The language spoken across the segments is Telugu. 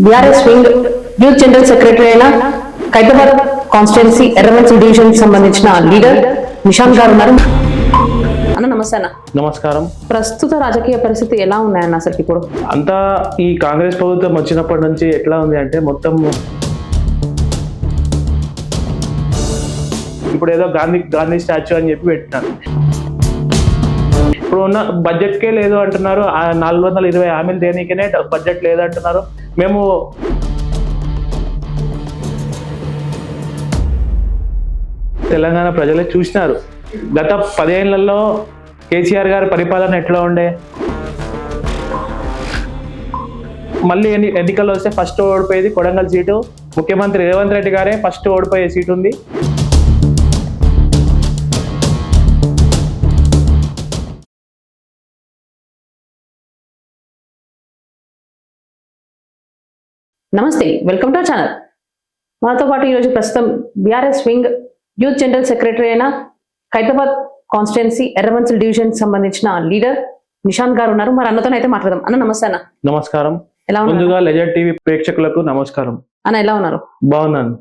BRS wing youth general secretary అయిన ఖైరతాబాద్ కాన్స్టిట్యున్సీ ఎర్రవెన్సీ డివిజన్ సంబంధించిన లీడర్ నిశాంత్ గారు ఉన్నారు. అన్న నమస్తే అన్న. నమస్కారం. ప్రస్తుత రాజకీయ పరిస్థితి ఎలా ఉన్నాయన్న అసలు ఇప్పుడు? అంతా ఈ కాంగ్రెస్ ప్రభుత్వం వచ్చినప్పటి నుంచి ఎట్లా ఉంది అంటే మొత్తం ఇప్పుడు ఏదో గాంధీ స్టాచ్యూ అని చెప్పి పెట్టినారు. ఇప్పుడు ఉన్న బడ్జెట్కే లేదు అంటున్నారు. 420 హామీలు దేనికనే బడ్జెట్ లేదంటున్నారు. మేము తెలంగాణ ప్రజలే చూసినారు. గత 10 ఏళ్లలో కేసీఆర్ గారి పరిపాలన ఎట్లా ఉండే, మళ్ళీ ఎన్నికల్లో వస్తే ఫస్ట్ ఓడిపోయేది కొడంగల్ సీటు. ముఖ్యమంత్రి రేవంత్ రెడ్డి గారే ఫస్ట్ ఓడిపోయే సీటు ఉంది. నమస్తే, వెల్కమ్ టు అవర్ ఛానల్. మనతో పాటు ఈరోజు ప్రస్తుతం BRS wing youth general secretary అయిన ఖైరతాబాద్ కాన్స్టిట్యున్సీ ఎర్రవెన్సీ డివిజన్ సంబంధించిన లీడర్ నిశాంత్ గారు ఉన్నారు. మరి అన్నతో అయితే మాట్లాడదాం. అన్న నమస్తే అన్న. నమస్కారం. ఎలా ఉన్నారు? ముందుగా లెజర్ టీవీ ప్రేక్షకులకు నమస్కారం. అన్న ఎలా ఉన్నారు? బాగున్నాను.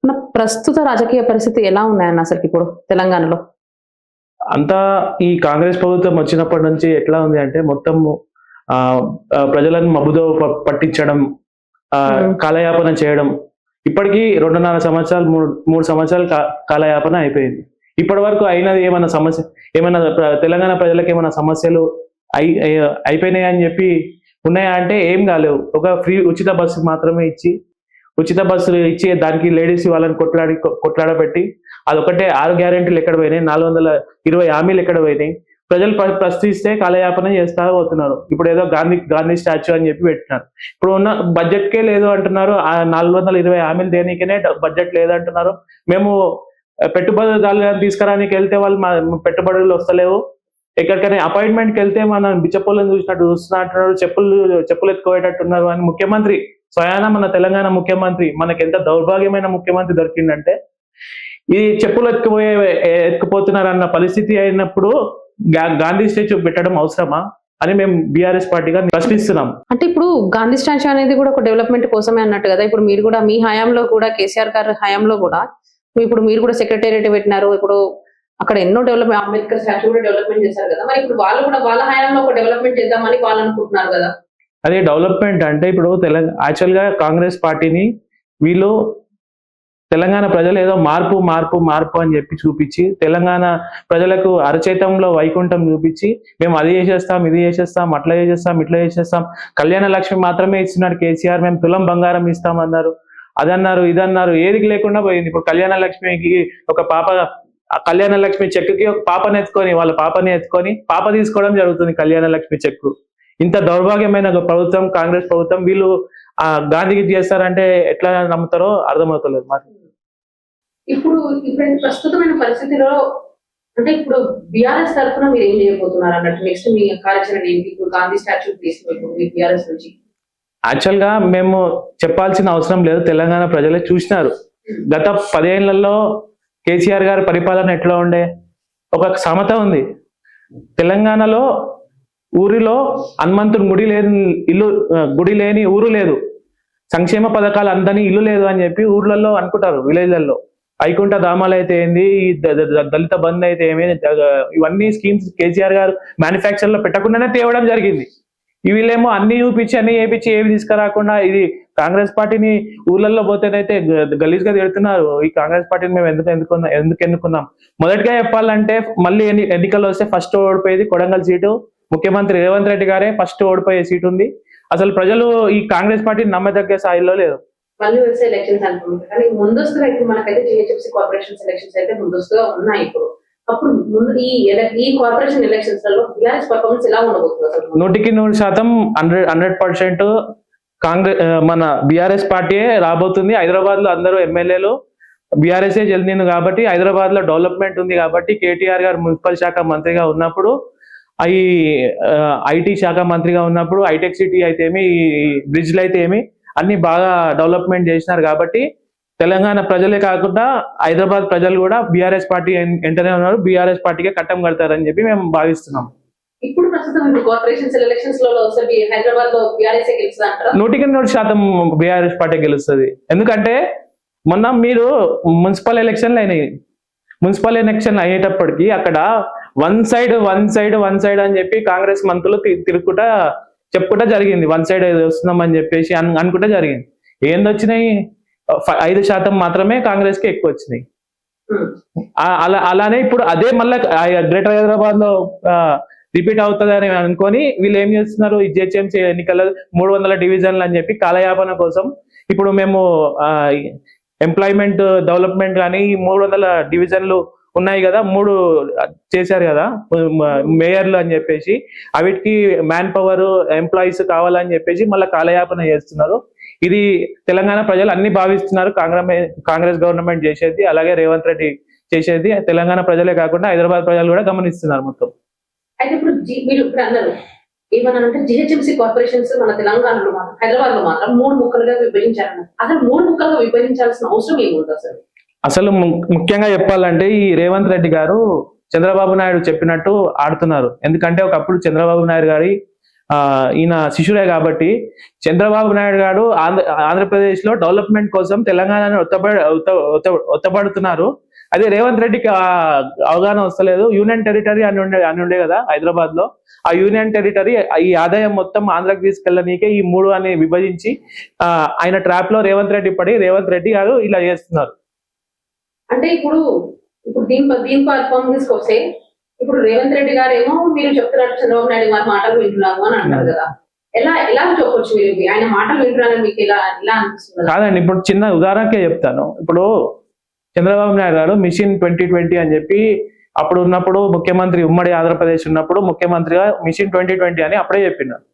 అన్న ప్రస్తుత రాజకీయ పరిస్థితి ఎలా ఉన్నాయన్న అసలు ఇప్పుడు తెలంగాణలో? అంతా ఈ కాంగ్రెస్ ప్రభుత్వం వచ్చినప్పటి నుంచి ఎట్లా ఉంది అంటే మొత్తం ప్రజలను మబ్బుదో పట్టించడం, కాలయాపన చేయడం. ఇప్పటికీ 2.5 సంవత్సరాలు 3 సంవత్సరాలు కాలయాపన అయిపోయింది. ఇప్పటి వరకు అయినది ఏమైనా సమస్య, ఏమైనా తెలంగాణ ప్రజలకు ఏమైనా సమస్యలు అయిపోయినాయి అని చెప్పి ఉన్నాయా అంటే ఏం కాలేవు. ఒక ఫ్రీ ఉచిత బస్సు మాత్రమే ఇచ్చి, ఉచిత బస్సులు ఇచ్చి దానికి లేడీస్ వాళ్ళని కొట్లాడబెట్టి అదొకటే 6 గ్యారెంటీలు ఎక్కడ పోయినాయి, 420 హామీలు ఎక్కడ పోయినాయి. ప్రజలు ప్రశ్నిస్తే కాలయాపన చేస్తా పోతున్నారు. ఇప్పుడు ఏదో గాంధీ స్టాచ్యూ అని చెప్పి పెట్టినారు. ఇప్పుడు ఉన్న బడ్జెట్కే లేదు అంటున్నారు. 420 హామీలు దేనికనే బడ్జెట్ లేదంటున్నారు. మేము పెట్టుబడిదారులను తీసుకురానికి వెళ్తే వాళ్ళు పెట్టుబడులు వస్తలేవు. ఎక్కడికైనా అపాయింట్మెంట్కి వెళ్తే మనం బిచ్చపోళ్ళని చూస్తున్నట్టున్నారు, చెప్పులు ఎత్తుకోయేటట్టున్నారు అని ముఖ్యమంత్రి స్వయాన, మన తెలంగాణ ముఖ్యమంత్రి, మనకి ఎంత దౌర్భాగ్యమైన ముఖ్యమంత్రి దొరికిందంటే ఈ చెప్పులు ఎత్తుకుపోతున్నారు అన్న పరిస్థితి అయినప్పుడు గాంధీ స్టాచ్యూ పెట్టడం అవసరమా అని మేము బీఆర్ఎస్ పార్టీగా ప్రశ్నిస్తున్నాం. అంటే ఇప్పుడు గాంధీ స్టాచ్యూ అనేది కూడా ఒక డెవలప్మెంట్ కోసమే అన్నట్టు కదా. ఇప్పుడు మీరు కూడా మీ హయాంలో కూడా, కేసీఆర్ గారి హయాంలో కూడా ఇప్పుడు మీరు కూడా సెక్రటేరియట్ పెట్టినారు. ఇప్పుడు అక్కడ ఎన్నో డెవలప్మెంట్, అంబేద్కర్ స్టాచ్యూ కూడా డెవలప్మెంట్ చేశారు కదా. మరి ఇప్పుడు వాళ్ళు కూడా వాళ్ళ హయాంలో ఒక డెవలప్మెంట్ చేద్దామని వాళ్ళు అనుకుంటున్నారు కదా. అదే డెవలప్మెంట్ అంటే ఇప్పుడు యాక్చువల్ గా కాంగ్రెస్ పార్టీని వీళ్ళు తెలంగాణ ప్రజలు ఏదో మార్పు మార్పు మార్పు అని చెప్పి చూపించి, తెలంగాణ ప్రజలకు అరచేతంలో వైకుంఠం చూపించి, మేము అది చేసేస్తాం, ఇది చేసేస్తాం, అట్లా చేసేస్తాం, ఇట్లా చేసేస్తాం. కళ్యాణ లక్ష్మి మాత్రమే ఇస్తున్నాడు కేసీఆర్. మేము తులం బంగారం ఇస్తామన్నారు, అదన్నారు, ఇదన్నారు, ఏదికి లేకుండా పోయింది. ఇప్పుడు కళ్యాణ లక్ష్మికి ఒక పాప, కళ్యాణ లక్ష్మి చెక్కుకి ఒక పాపని ఎత్తుకొని, వాళ్ళ పాపని ఎత్తుకొని పాప తీసుకోవడం జరుగుతుంది కళ్యాణ లక్ష్మి చెక్కు. ఇంత దౌర్భాగ్యమైన ప్రభుత్వం కాంగ్రెస్ ప్రభుత్వం. వీళ్ళు గాంధీకి చేస్తారంటే ఎట్లా నమ్ముతారో అర్థమవుతలేదు మాకు. ఇప్పుడు ప్రస్తుతమైన పరిస్థితిలో అంటే ఇప్పుడు బీఆర్ఎస్ తరఫున మీరు ఏం చేయబోతున్నారు అన్నట్టు, నెక్స్ట్ మీ కార్యాచరణ ఏంటి? ఇప్పుడు గాంధీ స్టాచ్యూ తీసుకుని బీఆర్ఎస్ నుంచి యాక్చువల్ గా మేము చెప్పాల్సిన అవసరం లేదు, తెలంగాణ ప్రజలే చూసినారు. గత 10 ఏళ్లలో కేసీఆర్ గారి పరిపాలన ఎట్లా ఉండే. ఒక సమత ఉంది తెలంగాణలో. ఊరిలో హనుమంతుడు గుడి లేని ఊరు లేదు. సంక్షేమ పథకాలు అందని ఇల్లు లేదు అని చెప్పి ఊర్లలో అనుకుంటారు. విలేజ్లలో వైకుంఠ ధామాలు అయితే ఏంది, దళిత బంధు అయితే ఏమి, ఇవన్నీ స్కీమ్స్ కేసీఆర్ గారు మ్యానుఫ్యాక్చర్ లో పెట్టకుండానే తేవడం జరిగింది. వీళ్ళేమో అన్ని చూపించి అన్ని చేపించి ఏవి తీసుకురాకుండా, ఇది కాంగ్రెస్ పార్టీని ఊర్లలో పోతేనైతే గలీజ్ గా తిడుతున్నారు. ఈ కాంగ్రెస్ పార్టీని మేము ఎందుకు ఎన్నుకున్నాం? మొదటిగా చెప్పాలంటే మళ్ళీ ఎన్నికల్లో వస్తే ఫస్ట్ ఓడిపోయేది కొడంగల్ సీటు. ముఖ్యమంత్రి రేవంత్ రెడ్డి గారే ఫస్ట్ ఓడిపోయే సీటు ఉంది. అసలు ప్రజలు ఈ కాంగ్రెస్ పార్టీని నమ్మదగ్గ స్థాయిలో లేదు. మళ్ళీ వచ్చే ఎలక్షన్స్ అనుకుంటున్నారు కానీ ముందస్తుగా ఇప్పుడు మనకైతే జిహెచ్ఎంసీ కార్పొరేషన్ ఎలక్షన్స్ అయితే ముందస్తుగా ఉన్నాయి. ఇప్పుడు అప్పుడు ముందు ఈ కార్పొరేషన్ ఎలక్షన్స్ లలో బీఆర్ఎస్ పర్ఫార్మెన్స్ ఎలా ఉండబోతుంది? అసలు 100% 100% కాంగ్రెస్ మన బీఆర్ఎస్ పార్టీయే రాబోతుంది. హైదరాబాద్ లో అందరూ ఎమ్మెల్యేలు బీఆర్ఎస్ఏ చెందింది కాబట్టి, హైదరాబాద్ లో డెవలప్మెంట్ ఉంది కాబట్టి, కేటీఆర్ గారు మున్సిపల్ శాఖ మంత్రిగా ఉన్నప్పుడు, ఐటీ శాఖ మంత్రిగా ఉన్నప్పుడు హైటెక్ సిటీ అయితే ఏమి, బ్రిడ్జ్లు అయితే ఏమి అన్ని బాగా డెవలప్మెంట్ చేసినారు కాబట్టి తెలంగాణ ప్రజలే కాకుండా హైదరాబాద్ ప్రజలు కూడా బీఆర్ఎస్ పార్టీ ఎంటనే ఉన్నారు. బీఆర్ఎస్ పార్టీకే కట్టం కడతారని చెప్పి మేము భావిస్తున్నాం. ఇప్పుడు ప్రస్తుతం ఇప్పుడు కార్పొరేషన్స్ ఎలక్షన్స్ లో వస్తే హైదరాబాద్ లో బీఆర్ఎస్ గెలుస్తుంది అంటారా? 100% బీఆర్ఎస్ పార్టీ గెలుస్తుంది. ఎందుకంటే మొన్న మీరు మున్సిపల్ ఎలక్షన్లు అయినాయి. మున్సిపల్ ఎలక్షన్ అయ్యేటప్పటికి అక్కడ వన్ సైడ్ అని చెప్పి కాంగ్రెస్ మంత్రులు తిరుగుకుంటా చెప్పుకుంటా జరిగింది. వన్ సైడ్ వస్తున్నామని చెప్పేసి అనుకుంటా జరిగింది. ఏందొచ్చినాయి? 5% మాత్రమే కాంగ్రెస్ కి ఎక్కువ వచ్చినాయి. అలానే ఇప్పుడు అదే మళ్ళీ గ్రేటర్ హైదరాబాద్ లో రిపీట్ అవుతుంది అని అనుకొని వీళ్ళు ఏం చేస్తున్నారు? ఈ జిహెచ్ఎంసీ ఎన్నికల 300 డివిజన్లు అని చెప్పి కాలయాపన కోసం ఇప్పుడు మేము ఎంప్లాయ్మెంట్ డెవలప్మెంట్ కానీ 300 డివిజన్లు ఉన్నాయి కదా, 3 చేశారు కదా మేయర్లు అని చెప్పేసి, అవిటికి మ్యాన్ పవర్ ఎంప్లాయీస్ కావాలని చెప్పేసి మళ్ళీ కాలయాపన చేస్తున్నారు. ఇది తెలంగాణ ప్రజలు అన్ని భావిస్తున్నారు. కాంగ్రెస్ గవర్నమెంట్ చేసేది, అలాగే రేవంత్ రెడ్డి చేసేది తెలంగాణ ప్రజలే కాకుండా హైదరాబాద్ ప్రజలు కూడా గమనిస్తున్నారు మొత్తం. అయితే ఇప్పుడు మీరు ఇప్పుడు అన్నారు ఏమన్నారంటే జిహెచ్ఎంసీ కార్పొరేషన్స్ మన తెలంగాణలో మాత్రం హైదరాబాద్ లో మాత్రం 3 ముక్కలుగా విభజించాలన్నారు. అసలు 3 ముక్కలుగా విభజించాల్సిన అవసరం ఏముంది అసలు? అసలు ముఖ్యంగా చెప్పాలంటే ఈ రేవంత్ రెడ్డి గారు చంద్రబాబు నాయుడు చెప్పినట్టు ఆడుతున్నారు. ఎందుకంటే ఒకప్పుడు చంద్రబాబు నాయుడు గారి ఈయన శిష్యుడే కాబట్టి చంద్రబాబు నాయుడు గారు ఆంధ్రప్రదేశ్ లో డెవలప్మెంట్ కోసం తెలంగాణను ఒత్తపడుతున్నారు. అదే రేవంత్ రెడ్డికి అవగాహన వస్తలేదు. యూనియన్ టెరిటరీ అని ఉండే కదా హైదరాబాద్ లో, ఆ యూనియన్ టెరిటరీ ఈ ఆదాయం మొత్తం ఆంధ్రాకి తీసుకెళ్ళనీకే ఈ 3 అని విభజించి ఆయన ట్రాప్ లో రేవంత్ రెడ్డి గారు ఇలా చేస్తున్నారు. అంటే ఇప్పుడు దీని పర్ఫార్మ్ తీసుకొస్తే ఇప్పుడు రేవంత్ రెడ్డి గారు ఏమో మీరు చెప్తున్నట్టు చంద్రబాబు నాయుడు గారి మాటలు వింటున్నారు అని అంటారు కదా, ఎలా చెప్పొచ్చు? మీరు ఆయన మాటలు వింటున్నారని మీకు ఎలా అనిపిస్తుంది? కాదండి, ఇప్పుడు చిన్న ఉదాహరణకే చెప్తాను. ఇప్పుడు చంద్రబాబు నాయుడు గారు మిషన్ 2020 అని చెప్పి అప్పుడు ఉన్నప్పుడు ముఖ్యమంత్రి, ఉమ్మడి ఆంధ్రప్రదేశ్ ఉన్నప్పుడు ముఖ్యమంత్రిగా మిషన్ 2020 అని అప్పుడే చెప్పినారు.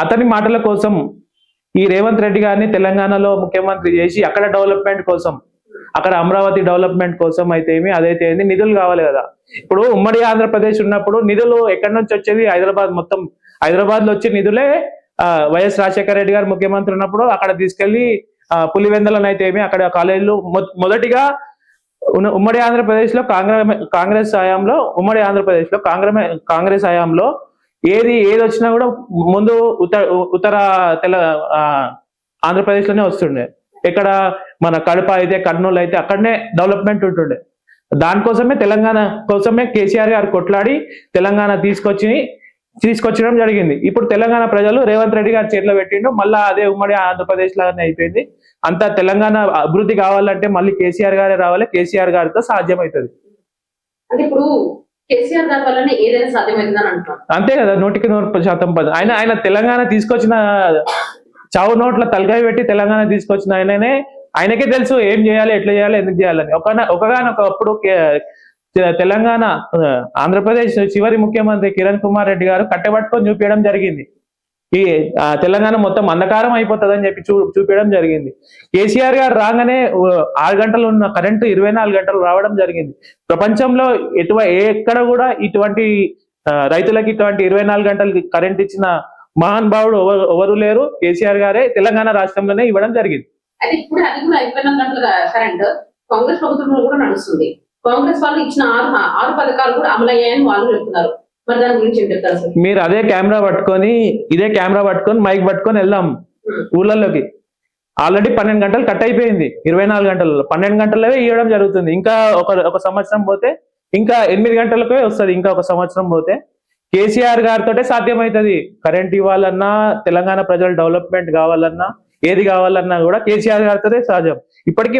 అతని మాటల కోసం ఈ రేవంత్ రెడ్డి గారిని తెలంగాణలో ముఖ్యమంత్రి చేసి అక్కడ డెవలప్మెంట్ కోసం, అక్కడ అమరావతి డెవలప్మెంట్ కోసం అయితే అదైతే నిధులు కావాలి కదా. ఇప్పుడు ఉమ్మడి ఆంధ్రప్రదేశ్ ఉన్నప్పుడు నిధులు ఎక్కడి నుంచి వచ్చేది? మొత్తం హైదరాబాద్ లో వచ్చే నిధులే వైఎస్ రాజశేఖర రెడ్డి గారు ముఖ్యమంత్రి ఉన్నప్పుడు అక్కడ తీసుకెళ్లి పులివెందులను అయితే అక్కడ కాలేజీలు మొదటిగా ఉమ్మడి ఆంధ్రప్రదేశ్ లో కాంగ్రెస్ హయాంలో కాంగ్రెస్ హయాంలో ఏది వచ్చినా కూడా ముందు ఉత్తర ఆంధ్రప్రదేశ్ లోనే వస్తుండే. ఇక్కడ మన కడప అయితే, కర్నూలు అయితే అక్కడనే డెవలప్మెంట్ ఉంటుండే. దానికోసమే తెలంగాణ కోసమే కేసీఆర్ గారు కొట్లాడి తెలంగాణ తీసుకొచ్చడం జరిగింది. ఇప్పుడు తెలంగాణ ప్రజలు రేవంత్ రెడ్డి గారి చేతిలో పెట్టిండు. మళ్ళా అదే ఉమ్మడి ఆంధ్రప్రదేశ్ లాగానే అయిపోయింది. అంతా తెలంగాణ అభివృద్ధి కావాలంటే మళ్ళీ కేసీఆర్ గారే రావాలి. కేసీఆర్ గారితో సాధ్యమవుతుంది. అంటే ఇప్పుడు కేసీఆర్ గారి వల్లనే ఏదైనా సాధ్యమవుతుందని అంటున్నాను. అంతే కదా, 100% ఆయన తెలంగాణ తీసుకొచ్చిన చావు నోట్ల తలకాయ పెట్టి తెలంగాణ తీసుకొచ్చిన ఆయనకే తెలుసు ఏం చేయాలి, ఎట్లా చేయాలి, ఎందుకు చేయాలని. ఒకగానొకప్పుడు తెలంగాణ ఆంధ్రప్రదేశ్ చివరి ముఖ్యమంత్రి కిరణ్ కుమార్ రెడ్డి గారు కట్టబట్టుకొని చూపించడం జరిగింది. ఈ తెలంగాణ మొత్తం అంధకారం అయిపోతుందని చెప్పి చూపించడం జరిగింది. కేసీఆర్ గారు రాగానే 6 గంటలు ఉన్న కరెంటు 24 గంటలు రావడం జరిగింది. ప్రపంచంలో ఎక్కడ కూడా ఇటువంటి రైతులకి ఇటువంటి 24 గంటలు కరెంట్ ఇచ్చిన మహానుభావుడు ఎవరు లేరు. కేసీఆర్ గారే తెలంగాణ రాష్ట్రంలోనే ఇవ్వడం జరిగింది. అయితే ఇప్పుడు అది కూడా 24 గంటల కరెంట్ కాంగ్రెస్ ప్రభుత్వంలో కూడా నడుస్తుంది. కాంగ్రెస్ వాళ్ళు ఇచ్చిన 6 పథకాలు కూడా అమలయ్యాయని వాళ్ళు చెప్తున్నారు. మరి దాని గురించి ఏం చెప్తారు? మీరు ఇదే కెమెరా పట్టుకొని మైక్ పట్టుకొని వెళ్దాం ఊళ్ళలోకి. ఆల్రెడీ 12 గంటలు కట్ అయిపోయింది. 24 గంటలలో 12 గంటలవే ఇవ్వడం జరుగుతుంది. ఇంకా ఒక సంవత్సరం పోతే ఇంకా 8 గంటలకే వస్తుంది. ఇంకా ఒక సంవత్సరం పోతే కేసీఆర్ గారితోటే సాధ్యమవుతుంది. కరెంట్ ఇవ్వాలన్నా, తెలంగాణ ప్రజల డెవలప్మెంట్ కావాలన్నా, ఏది కావాలన్నా కూడా కేసీఆర్ గారితోనే సాధ్యం. ఇప్పటికీ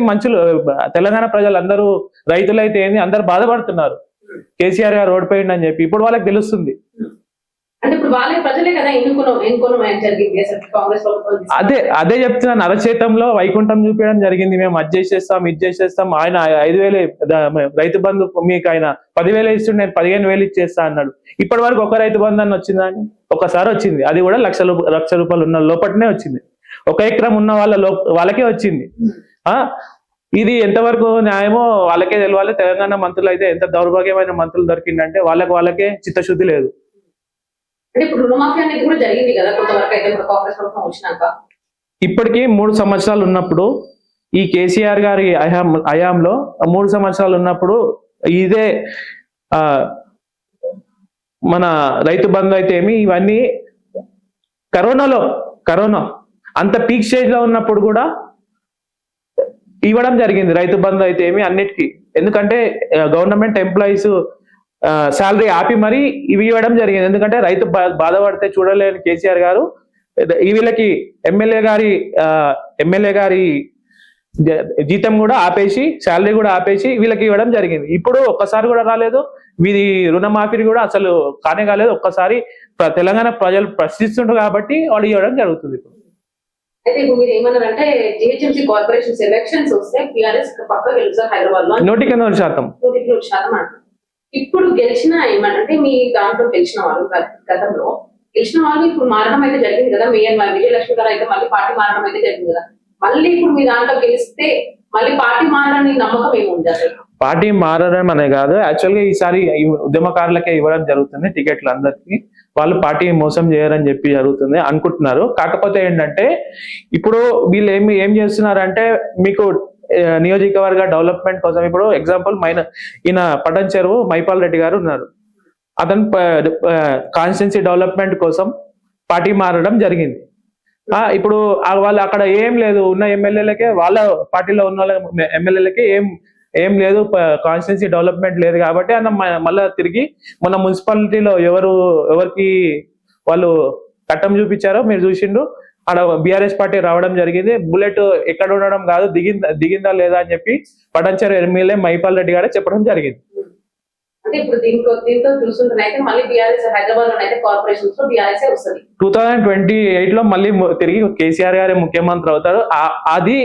తెలంగాణ ప్రజలు అందరూ, రైతులైతే అందరూ బాధపడుతున్నారు కేసీఆర్ గారు ఓడిపోయింది అని చెప్పి. ఇప్పుడు వాళ్ళకి తెలుస్తుంది. అంటే ఇప్పుడు వాళ్ళే ప్రజలే కదా అదే చెప్తున్నాను. అరచేతంలో వైకుంఠం చూపించడం జరిగింది. మేము అది చేసేస్తాం, ఇది చేసేస్తాం. ఆయన 5,000 రైతు బంధు మీకు ఆయన 10,000 ఇస్తుండే, నేను 15,000 ఇచ్చేస్తా అన్నాడు. ఇప్పటి వరకు ఒక రైతు బంధు అని వచ్చిందా? ఒకసారి వచ్చింది. అది కూడా లక్ష రూపాయలు ఉన్న లోపలనే వచ్చింది. 1 ఎకరం ఉన్న వాళ్ళకే వచ్చింది. ఇది ఎంతవరకు న్యాయమో వాళ్ళకే తెలియాలి. తెలంగాణ మంత్రులు అయితే ఎంత దౌర్భాగ్యమైన మంత్రులు దొరికిందంటే వాళ్ళకే చిత్తశుద్ధి లేదు. అంటే ఇప్పుడు రుణమాఫీ అనేది కూడా జరిగింది కదా కొంతవరకు అయితే కాంగ్రెస్ ప్రభుత్వం వచ్చినాక. ఇప్పటికీ 3 సంవత్సరాలు ఉన్నప్పుడు ఈ కేసీఆర్ గారి హయాంలో 3 సంవత్సరాలు ఉన్నప్పుడు ఇదే మన రైతు బంధు అయితే ఏమి, ఇవన్నీ కరోనా అంత పీక్ స్టేజ్ లో ఉన్నప్పుడు కూడా ఇవ్వడం జరిగింది. రైతు బంధు అయితే ఏమి అన్నిటికీ, ఎందుకంటే గవర్నమెంట్ ఎంప్లాయీస్ శాలరీ ఆపి మరీ ఇవి ఇవ్వడం జరిగింది. ఎందుకంటే రైతు బాధపడితే చూడలేని కేసీఆర్ గారు వీళ్ళకి ఎమ్మెల్యే గారి జీతం కూడా ఆపేసి, శాలరీ కూడా ఆపేసి వీళ్ళకి ఇవ్వడం జరిగింది. ఇప్పుడు ఒక్కసారి కూడా రాలేదు. వీరి రుణమాఫీ కూడా అసలు కానే కాలేదు. ఒక్కసారి తెలంగాణ ప్రజలు ప్రశ్నిస్తుంటారు కాబట్టి వాళ్ళు ఇవ్వడం జరుగుతుంది. అయితే ఇప్పుడు మీరు ఏమన్నారంటే జిహెచ్ఎంసీ కార్పొరేషన్ ఎలక్షన్స్ వస్తే టీఆర్ఎస్ పక్క గెలుస్తారు హైదరాబాద్ లో 100% అంటారు. ఇప్పుడు గెలిచిన ఏమంటే మీ దాంట్లో గెలిచిన వాళ్ళు గతంలో గెలిచిన వాళ్ళు ఇప్పుడు మారడం అయితే జరిగింది కదా. మేయర్ విజయలక్ష్మి గారు అయితే మళ్ళీ పార్టీ మారడం అయితే జరిగింది కదా. మళ్ళీ ఇప్పుడు మీ దాంట్లో గెలిస్తే మళ్ళీ పార్టీ మారడానికి నమ్మకం ఏముంది అసలు? పార్టీ మారడం అనే కాదు, యాక్చువల్ గా ఈసారి ఉద్యమకారులకే ఇవ్వడం జరుగుతుంది టికెట్లు అందరికి. వాళ్ళు పార్టీ మోసం చేయరని చెప్పి జరుగుతుంది అనుకుంటున్నారు. కాకపోతే ఏంటంటే ఇప్పుడు వీళ్ళు ఏం చేస్తున్నారంటే, మీకు నియోజకవర్గ డెవలప్మెంట్ కోసం ఇప్పుడు ఎగ్జాంపుల్ ఈయన పటన్ చెరువు మైపాల్ రెడ్డి గారు ఉన్నారు. అతను కాన్స్టిట్యున్సీ డెవలప్మెంట్ కోసం పార్టీ మారడం జరిగింది. ఇప్పుడు వాళ్ళు అక్కడ ఏం లేదు, ఉన్న ఎమ్మెల్యేలకే, వాళ్ళ పార్టీలో ఉన్న ఎమ్మెల్యేలకే ఏం లేదు, కాన్స్టిట్యున్సీ డెవలప్మెంట్ లేదు కాబట్టి అన్న మళ్ళా తిరిగి మన మున్సిపాలిటీలో ఎవరికి వాళ్ళు కట్టం చూపించారో మీరు చూసిండు. అక్కడ బీఆర్ఎస్ పార్టీ రావడం జరిగింది. బుల్లెట్ ఎక్కడ ఉండడం కాదు, దిగిందా లేదా అని చెప్పి పటంచెరు ఎమ్మెల్యే మైపాల్ రెడ్డి గారే చెప్పడం జరిగింది. అంటే ఇప్పుడు దీంతో చూస్తుంటే మళ్ళీ బీఆర్ఎస్ హైదరాబాద్ లో అయితే కార్పొరేషన్స్ లో బీఆర్ఎస్ వస్తుంది. 2028 లో మళ్ళీ తిరిగి కేసీఆర్ గారే ముఖ్యమంత్రి అవుతారు. అది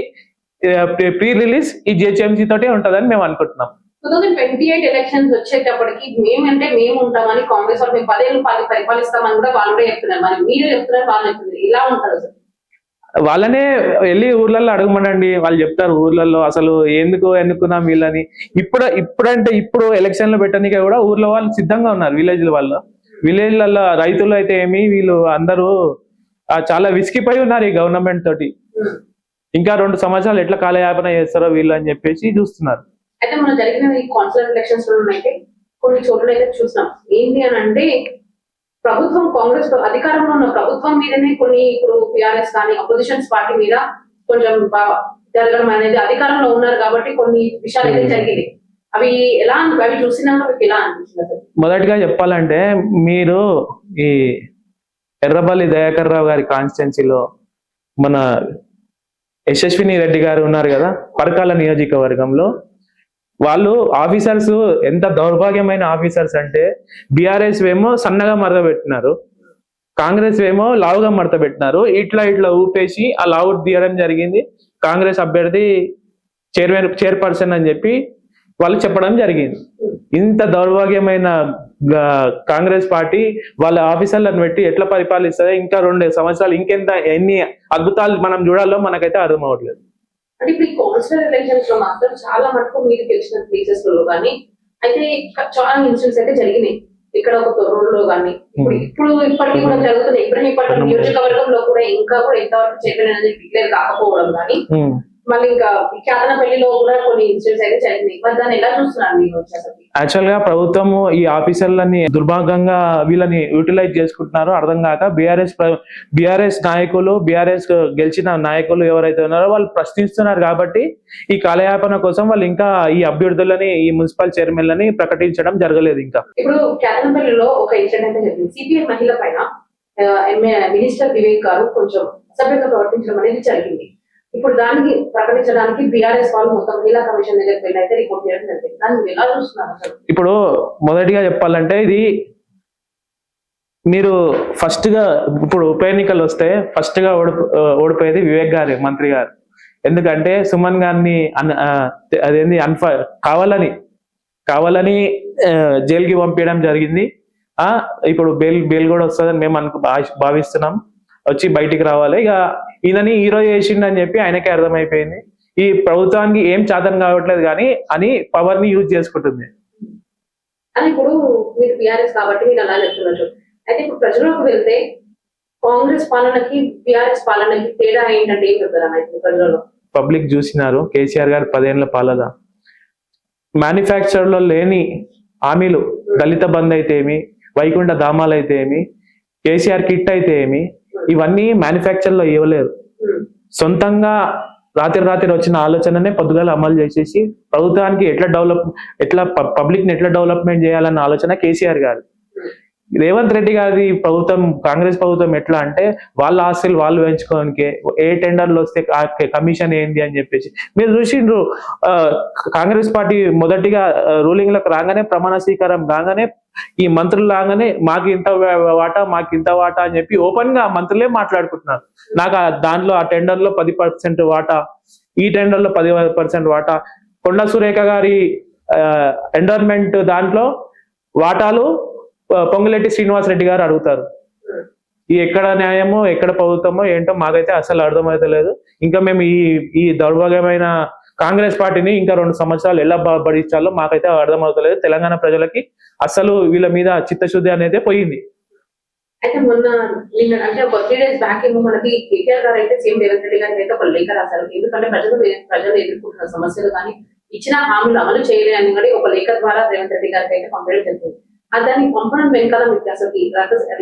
ప్రీ రిలీజ్ ఈ జిహెచ్ఎంసీ తోటే ఉంటదని మేము అనుకుంటున్నాం. 2028 ఎలక్షన్స్ వచ్చేటప్పటికి మేము ఉంటామని కాంగ్రెస్ వాళ్ళు మేము 10 ఏళ్ళు పరిపాలిస్తామని కూడా వాళ్ళు కూడా చెప్తున్నారు. మరి మీరు చెప్తున్నారు, వాళ్ళు చెప్తున్నారు, ఇలా ఉంటారు సార్? వాళ్ళనే వెళ్ళి ఊర్లలో అడగమనండి, వాళ్ళు చెప్తారు ఊర్లలో అసలు ఎందుకు ఎన్నుకున్నాం వీళ్ళని. ఇప్పుడు ఎలక్షన్లు పెట్టడానికి కూడా ఊర్లో వాళ్ళు సిద్ధంగా ఉన్నారు. విలేజ్లలో రైతులు అయితే ఏమి, వీళ్ళు అందరూ చాలా విసిగిపోయి ఉన్నారు ఈ గవర్నమెంట్ తోటి. ఇంకా 2 సంవత్సరాలు ఎట్లా కాలయాపన చేస్తారో వీళ్ళు అని చెప్పేసి చూస్తున్నారు. అయితే మనం జరిగిన ఈ కౌన్సిలర్ ఎలక్షన్స్ లో అయితే కొన్ని చోట్ల అయితే చూసినాం. ఏంటి అని అంటే ప్రభుత్వం, కాంగ్రెస్ అధికారంలో ఉన్న ప్రభుత్వం మీదనే కొన్ని, ఇప్పుడు టిఆర్ఎస్ కానీ అపోజిషన్స్ పార్టీ మీద కొంచెం జరగడం అనేది, అధికారంలో ఉన్నారు కాబట్టి కొన్ని విషయాలు అయితే జరిగింది. అవి చూసినాక మీకు ఎలా అనిపిస్తుంది? మొదటిగా చెప్పాలంటే, మీరు ఈ ఎర్రబల్లి దయాకర్ రావు గారి కాన్స్టిట్యున్సీలో మన యశస్విని రెడ్డి గారు ఉన్నారు కదా, పరకాల నియోజకవర్గంలో. వాళ్ళు ఆఫీసర్స్ ఎంత దౌర్భాగ్యమైన ఆఫీసర్స్ అంటే, బీఆర్ఎస్ ఏమో సన్నగా మడత పెట్టినారు, కాంగ్రెస్ ఏమో లావుగా మడత పెట్టినారు. ఇట్లా ఊపేసి ఆ లావు తీయడం జరిగింది. కాంగ్రెస్ అభ్యర్థి చైర్పర్సన్ అని చెప్పి వాళ్ళు చెప్పడం జరిగింది. ఇంత దౌర్భాగ్యమైన కాంగ్రెస్ పార్టీ వాళ్ళ ఆఫీసర్లను పెట్టి ఎట్లా పరిపాలిస్తుంది? ఇంకా 2 సంవత్సరాలు ఎన్ని అద్భుతాలు మనం చూడాలో మనకైతే అర్థం అవ్వట్లేదు. అంటే ఇప్పుడు ఈ కౌన్సిలర్ ఎలక్షన్స్ లో మాత్రం చాలా మటుకు మీరు గెలిచిన ప్లేసెస్ లో కానీ అయితే చాలా ఇన్సిడెంట్స్ అయితే జరిగినాయి. ఇక్కడ ఒక తొర్రూరులో కానీ ఇప్పటికీ కూడా జరుగుతున్నాయి. ఇబ్రహీంపట్నం నియోజకవర్గంలో కూడా ఇంకా కూడా ఎంతవరకు చైర్మన్ అనేది డిక్లేర్ కాకపోవడం కానీ, మళ్ళీ ఇంకా ఖ్యాతనపల్లిలో కూడా కొన్ని ఇన్సిడెంట్స్ అయితే జరిగినాయి. మరి దాన్ని ఎలా చూస్తున్నారు మీరు? యాక్చువల్ గా ప్రభుత్వము ఈ ఆఫీసర్లని దుర్భాగంగా వీళ్ళని యూటిలైజ్ చేసుకుంటున్నారో అర్థం కాక బీఆర్ఎస్ నాయకులు, బీఆర్ఎస్ గెలిచిన నాయకులు ఎవరైతే ఉన్నారో వాళ్ళు ప్రశ్నిస్తున్నారు కాబట్టి ఈ కాలయాపన కోసం వాళ్ళు ఇంకా ఈ అభ్యర్థులని, ఈ మున్సిపల్ చైర్మన్లని ప్రకటించడం జరగలేదు. ఇంకా ఇప్పుడు ఖ్యాతనపల్లిలో ఒక ఇన్సిడెంట్ అయితే జరిగింది. సిపిఐ మహిళ పైన మినిస్టర్ వివేక్ గారు కొంచెం అసభ్యంగా ప్రవర్తించడం అనేది జరిగింది. ఇప్పుడు దానికి ప్రకటించడానికి బీఆర్ఎస్ వాళ్ళు మొత్తం మహిళా కమిషన్ దగ్గరికి వెళ్ళి అయితే రిపోర్ట్ చేయడం జరిగింది. దాన్ని ఎలా చూస్తున్నారు? ఇప్పుడు మొదటిగా చెప్పాలంటే, ఇది మీరు ఇప్పుడు ఉప ఎన్నికలు వస్తే ఫస్ట్ గా ఓడిపోయేది వివేక్ గారు, మంత్రి గారు. ఎందుకంటే సుమన్ గారిని అదేంది కావాలని జైలుకి పంపించడం జరిగింది. ఇప్పుడు బెయిల్ కూడా వస్తుందని మేము భావిస్తున్నాం. వచ్చి బయటికి రావాలి. ఇక ఈయనని హీరో చేసిండని చెప్పి ఆయనకే అర్థమైపోయింది. ఈ ప్రభుత్వానికి ఏం చేతన కావట్లేదు కానీ అని పవర్ ని యూజ్ చేసుకుంటుంది. ఇప్పుడు మీరు బీఆర్ఎస్ కాబట్టి మీరు అలా చెప్తున్నారు. అయితే ఇప్పుడు ప్రజలకు వెళ్తే కాంగ్రెస్ పాలనకి బీఆర్ఎస్ పాలనకి తేడా ఏంటంటే ఏం చెప్తారు ప్రజలలో? పబ్లిక్ చూసినారు కేసీఆర్ గారు 10 ఏళ్ల పాలన. మ్యానుఫ్యాక్చర్ లో లేని హామీలు, దళిత బంధు అయితే ఏమి, వైకుంఠ ధామాలు అయితే ఏమి, కేసీఆర్ కిట్ అయితే ఏమి, ఇవన్నీ మ్యానుఫ్యాక్చర్ లో ఇవ్వలేరు. సొంతంగా రాత్రి వచ్చిన ఆలోచననే పొద్దుగాల అమలు చేసేసి ప్రభుత్వానికి పబ్లిక్ ని ఎట్లా డెవలప్మెంట్ చేయాలన్న ఆలోచన కేసీఆర్ గారు. రేవంత్ రెడ్డి గారి ప్రభుత్వం, కాంగ్రెస్ ప్రభుత్వం ఎట్లా అంటే వాళ్ళ ఆస్తులు వాళ్ళు పెంచుకోవడానికి ఏ టెండర్లు వస్తే కమిషన్ ఏంది అని చెప్పేసి మీరు చూసిండ్రు. కాంగ్రెస్ పార్టీ మొదటిగా రూలింగ్ లకు రాగానే, ప్రమాణ స్వీకారం కాగానే ఈ మంత్రులు రాగానే మాకు ఇంత వాటా అని చెప్పి ఓపెన్ గా మంత్రులే మాట్లాడుకుంటున్నారు. నాకు దాంట్లో ఆ టెండర్ లో 10% వాటా, ఈ టెండర్ లో 10% వాటా. కొండ సురేఖ గారి ఎండోర్మెంట్ దాంట్లో వాటాలు పొంగులేటి శ్రీనివాసరెడ్డి గారు అడుగుతారు. ఈ ఎక్కడ న్యాయమో ఎక్కడ ప్రభుత్వమో ఏంటో మాకైతే అసలు అర్థమైతే లేదు. ఇంకా మేము ఈ దౌర్భాగ్యమైన కాంగ్రెస్ పార్టీని ఇంకా 2 సంవత్సరాలు ఎలా భరించాలో మాకైతే అర్థమవుతలేదు. తెలంగాణ ప్రజలకి అసలు వీళ్ళ మీద చిత్తశుద్ధి అనేది పోయింది. అయితే నిన్న అంటే ఒక 3 days బ్యాక్ ఏమో మనకి కేటీఆర్ గారు అయితే సీఎం రేవంత్ రెడ్డి గారికి అయితే ఒక లేఖ రాశారు. ఎందుకంటే ప్రజలు ఎదుర్కొంటున్న సమస్యలు కానీ ఇచ్చిన హామీలు అమలు చేయలేని కూడా ఒక లేఖ ద్వారా రేవంత్ రెడ్డి గారికి అయితే పంపడం జరిగింది. దాన్ని పంపడం వెనకాల మీకు అసలు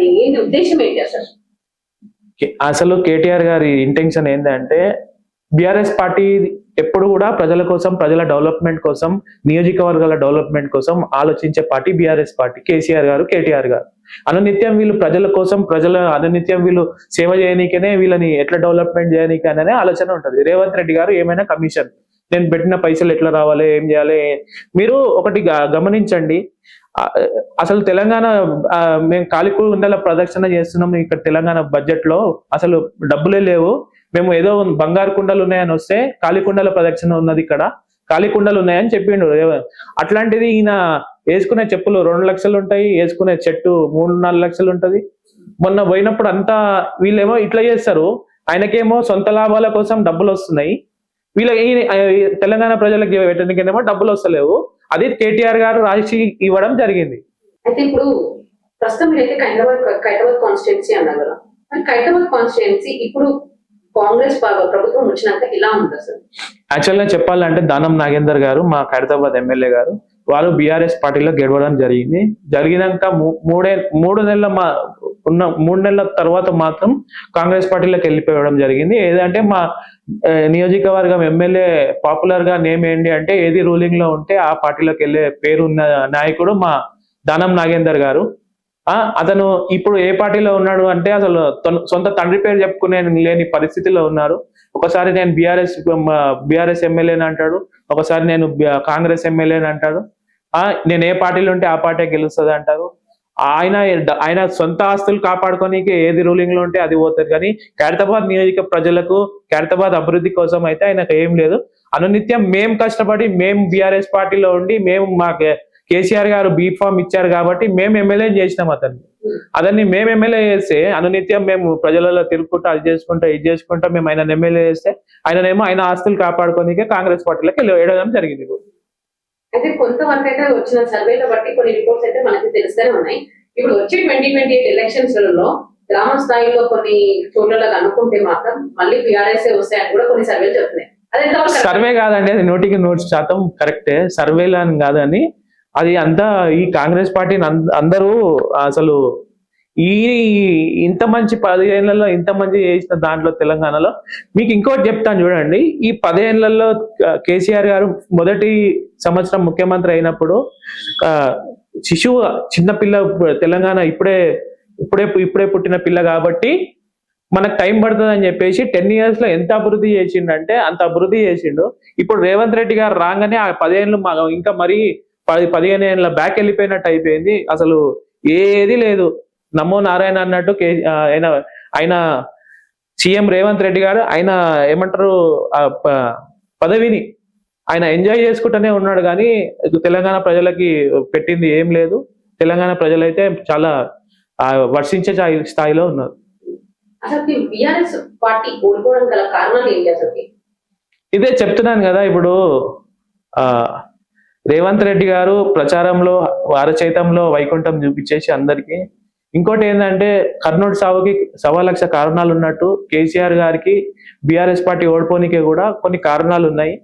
ఏంటి ఉద్దేశం ఏంటి అసలు? అసలు కేటీఆర్ గారి ఇంటెన్షన్ ఏంటంటే బీఆర్ఎస్ పార్టీ ఎప్పుడు కూడా ప్రజల కోసం, ప్రజల డెవలప్మెంట్ కోసం, నియోజకవర్గాల డెవలప్మెంట్ కోసం ఆలోచించే పార్టీ బీఆర్ఎస్ పార్టీ. కేసీఆర్ గారు, కేటీఆర్ గారు అనునిత్యం వీళ్ళు ప్రజల కోసం, అనునిత్యం వీళ్ళు సేవ చేయనీకనే, వీళ్ళని ఎట్లా డెవలప్మెంట్ చేయనీకి అనే ఆలోచన ఉంటుంది. రేవంత్ రెడ్డి గారు ఏమైనా కమిషన్, నేను పెట్టిన పైసలు ఎట్లా రావాలి, ఏం చేయాలి. మీరు ఒకటి గమనించండి, అసలు తెలంగాణ మేము కాలికుండల ప్రదర్శన చేస్తున్నాం ఇక్కడ తెలంగాణ బడ్జెట్ లో, అసలు డబ్బులే లేవు, మేము ఏదో బంగారు కుండలు ఉన్నాయని వస్తే కాలికుండల ప్రదర్శన ఉన్నది, ఇక్కడ కాలికుండలు ఉన్నాయని చెప్పిండు. అట్లాంటిది ఈయన వేసుకునే చెప్పులు 2 లక్షలు ఉంటాయి, వేసుకునే చెట్టు 3-4 లక్షలు ఉంటది. మొన్న పోయినప్పుడు అంతా వీళ్ళేమో ఇట్లా చేస్తారు, ఆయనకేమో సొంత లాభాల కోసం డబ్బులు వస్తున్నాయి, తెలంగాణ ప్రజలకు పెట్టడానికేమో డబ్బులు వస్తలేవు. అది కేటీఆర్ గారు రాసి ఇవ్వడం జరిగింది. అయితే ఇప్పుడు ప్రస్తుతం మీరైతే ఖైరతాబాద్ కాన్స్టిట్యున్సీ అన్నారు కదా, ఖైరతాబాద్ కాన్స్టిట్యున్సీ ఇప్పుడు కాంగ్రెస్ ప్రభుత్వం వచ్చినాక ఇలా ఉంది అసలు? యాక్చువల్ గా చెప్పాలంటే దానం నాగేందర్ గారు, మా ఖైరతాబాద్ ఎమ్మెల్యే గారు, వాళ్ళు బీఆర్ఎస్ పార్టీలో గెలవడం జరిగింది. జరిగినాక 3 నెలల తర్వాత మాత్రం కాంగ్రెస్ పార్టీలోకి వెళ్ళిపోవడం జరిగింది. ఏదంటే మా నియోజకవర్గం ఎమ్మెల్యే పాపులర్ గా నేమ్ ఏంటి అంటే, ఏది రూలింగ్ లో ఉంటే ఆ పార్టీలోకి వెళ్ళే పేరున్న నాయకుడు మా దానం నాగేందర్ గారు. అతను ఇప్పుడు ఏ పార్టీలో ఉన్నాడు అంటే అసలు సొంత తండ్రి పేరు చెప్పుకునే లేని పరిస్థితిలో ఉన్నారు. ఒకసారి నేను బీఆర్ఎస్ ఎమ్మెల్యేని అంటాడు, ఒకసారి నేను కాంగ్రెస్ ఎమ్మెల్యేని అంటాడు, నేను ఏ పార్టీలో ఉంటే ఆ పార్టీ గెలుస్తుంది అంటారు. ఆయన సొంత ఆస్తులు కాపాడుకోనికి ఏది రూలింగ్ లో ఉంటే అది పోతుంది. కానీ ఖైరతాబాద్ నియోజక ప్రజలకు, ఖైరతాబాద్ అభివృద్ధి కోసం అయితే ఆయనకు ఏం లేదు. అనునిత్యం మేము కష్టపడి, మేము బీఆర్ఎస్ పార్టీలో ఉండి, మేము మా కేసీఆర్ గారు బీ ఫామ్ ఇచ్చారు కాబట్టి మేము ఎమ్మెల్యే చేసినాం అతన్ని మేము ఎమ్మెల్యే చేస్తే అనునిత్యం మేము ప్రజలలో తిరుగుకుంటూ అది చేసుకుంటా మేము ఆయన ఎమ్మెల్యే చేస్తే ఆయననేమో ఆయన ఆస్తులు కాపాడుకోనికే కాంగ్రెస్ పార్టీలోకి వెళ్ళడం జరిగింది. అయితే కొంతవరకు అయితే వచ్చిన సర్వేలో బట్టి కొన్ని రిపోర్ట్స్ అయితే మనకి తెలుస్తూనే ఉన్నాయి. ఇప్పుడు వచ్చే 2028 ఎలక్షన్స్ లలో గ్రామ స్థాయిలో కొన్ని చోట్ల అనుకుంటే మాత్రం మళ్ళీ బీఆర్ఎస్ వస్తాయని కూడా కొన్ని సర్వేలు చెప్తున్నాయి. సర్వే కాదండి, అది 100% కరెక్టే, సర్వేలు అని కాదని. అది అంతా ఈ కాంగ్రెస్ పార్టీని అందరూ అసలు ఇంత మంచి 10 ఏళ్లలో ఇంత మంచి చేసిన దాంట్లో తెలంగాణలో మీకు ఇంకోటి చెప్తాను చూడండి. ఈ 10 ఏళ్లలో కేసీఆర్ గారు మొదటి సంవత్సరం ముఖ్యమంత్రి అయినప్పుడు శిశువు చిన్నపిల్ల, తెలంగాణ ఇప్పుడే పుట్టిన పిల్ల కాబట్టి మనకు టైం పడుతుంది అని చెప్పేసి 10 years లో ఎంత అభివృద్ధి చేసిండంటే అంత అభివృద్ధి చేసిండు. ఇప్పుడు రేవంత్ రెడ్డి గారు రాగానే ఆ 10 ఏళ్ళు ఇంకా మరీ 15 ఏళ్ళ బ్యాక్ వెళ్ళిపోయినట్టు అయిపోయింది. అసలు ఏది లేదు, నమో నారాయణ అన్నట్టు. ఆయన సీఎం రేవంత్ రెడ్డి గారు ఆయన ఏమంటారు పదవిని ఆయన ఎంజాయ్ చేసుకుంటూనే ఉన్నాడు, కానీ తెలంగాణ ప్రజలకి పెట్టింది ఏం లేదు. తెలంగాణ ప్రజలైతే చాలా వర్షించే స్థాయిలో ఉన్నారు. ఇదే చెప్తున్నాను కదా, ఇప్పుడు రేవంత్ రెడ్డి గారు ప్రచారంలో వారచైతంలో వైకుంఠం చూపించేసి అందరికి. ఇంకోటి ఏంటంటే కర్నూలు సావుకి 1,00,000 కారణాలు ఉన్నట్టు కేసీఆర్ గారికి బీఆర్ఎస్ పార్టీ ఓడిపోనికే కూడా కొన్ని కారణాలు ఉన్నాయి.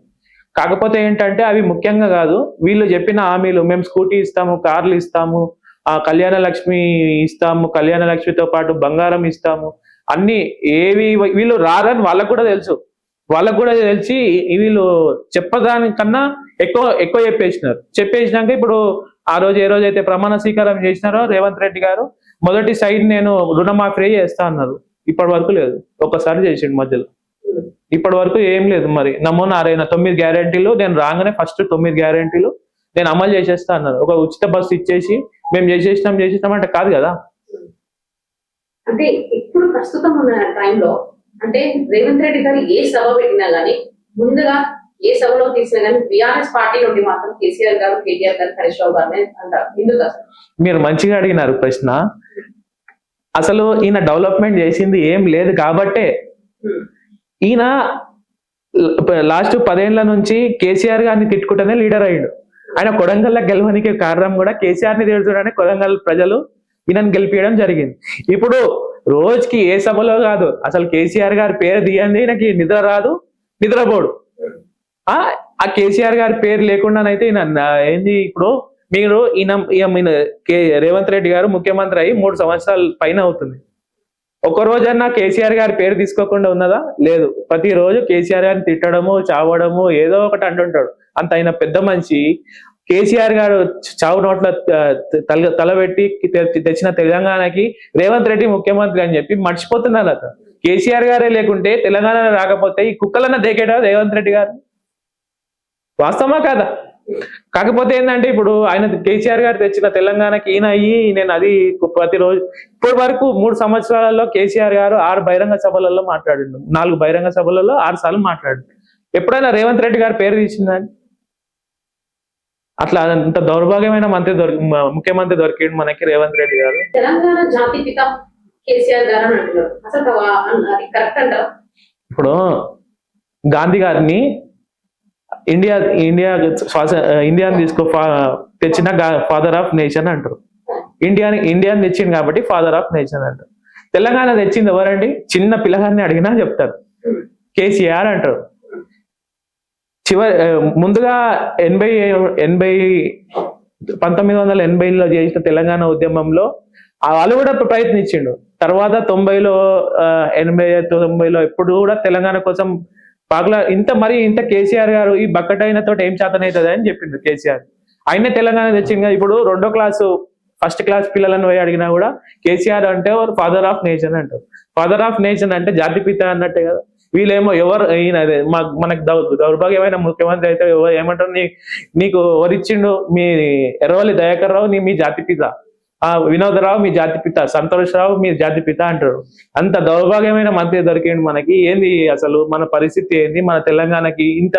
కాకపోతే ఏంటంటే అవి ముఖ్యంగా కాదు, వీళ్ళు చెప్పిన హామీలు, మేము స్కూటీ ఇస్తాము, కార్లు ఇస్తాము, ఆ కళ్యాణ లక్ష్మి ఇస్తాము, కళ్యాణ లక్ష్మితో పాటు బంగారం ఇస్తాము, అన్ని ఏవి వీళ్ళు రారని వాళ్ళకు కూడా తెలుసు. వాళ్ళకు కూడా తెలిసి వీళ్ళు చెప్పదానికన్నా ఎక్కువ ఎక్కువ చెప్పేసినాక ఇప్పుడు ఆ రోజు ఏ రోజైతే ప్రమాణ స్వీకారం చేసినారో రేవంత్ రెడ్డి గారు మొదటి సైడ్ నేను రుణమాఫీ చేస్తా అన్నారు. ఇప్పటి వరకు లేదు, ఒక్కసారి చేసిండు మధ్యలో. ఇప్పటి వరకు ఏం లేదు. మరి నమో నారాయణ 9 గ్యారెంటీలు నేను రాగానే ఫస్ట్ 9 గ్యారెంటీలు నేను అమలు చేసేస్తా అన్నారు. ఒక ఉచిత బస్సు ఇచ్చేసి మేము చేసేసినాం అంటే కాదు కదా. అంటే ఇప్పుడు ప్రస్తుతం ఉన్న టైంలో అంటే రేవంత్ రెడ్డి గారు ఏ సభ పెట్టినా గానీ ముందుగా ఏ సభలో తీసినా గానీ బీఆర్ఎస్ పార్టీ నుండి మాత్రం కేసీఆర్ గారు, కేటీఆర్ గారు, హరీష్ రావు గారిని అంటారు. ఎందుకు అసలు? మీరు మంచిగా అడిగినారు ప్రశ్న. అసలు ఈయన డెవలప్మెంట్ చేసింది ఏం లేదు కాబట్టే ఈయన లాస్ట్ 10 ఏళ్ల నుంచి కేసీఆర్ గారిని తిట్టుకుంటేనే లీడర్ అయ్యాడు. ఆయన కొడంగల్ గెలవడానికి కారణం కూడా కేసీఆర్ ని తిడుతుండని కొడంగల్ ప్రజలు ఈయనను గెలిపించడం జరిగింది. ఇప్పుడు రోజుకి ఏ సభలో కాదు అసలు కేసీఆర్ గారి పేరు తీయండి నాకు నిద్ర రాదు, నిద్రపోడు. ఆ కేసీఆర్ గారి పేరు లేకుండానైతే ఈయన ఏంది ఇప్పుడు మీరు ఈయన రేవంత్ రెడ్డి గారు ముఖ్యమంత్రి అయ్యి 3 సంవత్సరాల పైన అవుతుంది. ఒక రోజన్నా కేసీఆర్ గారి పేరు తీసుకోకుండా ఉన్నదా? లేదు. ప్రతిరోజు కేసీఆర్ గారిని తిట్టడము, చావడము, ఏదో ఒకటి అంటుంటాడు. అంత ఆయన పెద్ద మనిషి కేసీఆర్ గారు చావు నోట్ల తలబెట్టి తెచ్చిన తెలంగాణకి రేవంత్ రెడ్డి ముఖ్యమంత్రి అని చెప్పి మర్చిపోతున్నారు. అతను కేసీఆర్ గారే లేకుంటే తెలంగాణ రాకపోతే ఈ కుక్కలన్న దేకేడా రేవంత్ రెడ్డి గారు? వాస్తవమా కాదా? కాకపోతే ఏంటంటే ఇప్పుడు ఆయన కేసీఆర్ గారు తెచ్చిన తెలంగాణకి ఈయన అయ్యి నేను అది ప్రతిరోజు ఇప్పటి వరకు 3 సంవత్సరాలలో కేసీఆర్ గారు 6 బహిరంగ సభలలో మాట్లాడిండు, 4 బహిరంగ సభలలో 6 సార్లు మాట్లాడు. ఎప్పుడైనా రేవంత్ రెడ్డి గారి పేరు తీసిందని? అట్లా అంత దౌర్భాగ్యమైన ముఖ్యమంత్రి దొరికిండు మనకి రేవంత్ రెడ్డి గారు. తెలంగాణ జాతిపిత కేసీఆర్ గారు అని అంటున్నారు. అసలు అది కరెక్ట్ అంటారా? ఇప్పుడు గాంధీ గారిని ఇండియాని తెచ్చిన ఫాదర్ ఆఫ్ నేషన్ అంటారు. ఇండియాని తెచ్చింది కాబట్టి ఫాదర్ ఆఫ్ నేషన్ అంటారు. తెలంగాణ తెచ్చింది ఎవరండి? చిన్న పిల్లగారిని అడిగినా చెప్తారు కేసీఆర్ అంటారు. ముందుగా 1980లో చేసిన తెలంగాణ ఉద్యమంలో వాళ్ళు కూడా ప్రయత్నించిండు. తర్వాత 90లో 80-90లో ఎప్పుడు కూడా తెలంగాణ కోసం ఇంత కేసీఆర్ గారు ఈ బక్కటైన తోటి ఏం చేతనవుతుంది అని చెప్పిండు కేసీఆర్. ఆయనే తెలంగాణ తెచ్చింది. ఇప్పుడు 2వ క్లాసు 1st క్లాస్ పిల్లలను పోయి అడిగినా కూడా కేసీఆర్ అంటే ఫాదర్ ఆఫ్ నేషన్ అంటారు. ఫాదర్ ఆఫ్ నేషన్ అంటే జాతిపిత అన్నట్టే కదా. వీళ్ళేమో ఎవరు ఈయన మనకు దౌర్భాగ్యమైన ముఖ్యమంత్రి అయితే ఏమంటారు, నీకు ఎవరిచ్చిండు? మీ ఎర్రవల్లి దయాకర్ రావు మీ జాతిపిత, వినోదరావు మీ జాతిపిత, సంతోష్ రావు మీ జాతిపిత అంటారు. అంత దౌర్భాగ్యమైన మంత్రి దొరికిండు మనకి. ఏంది అసలు మన పరిస్థితి ఏంది? మన తెలంగాణకి ఇంత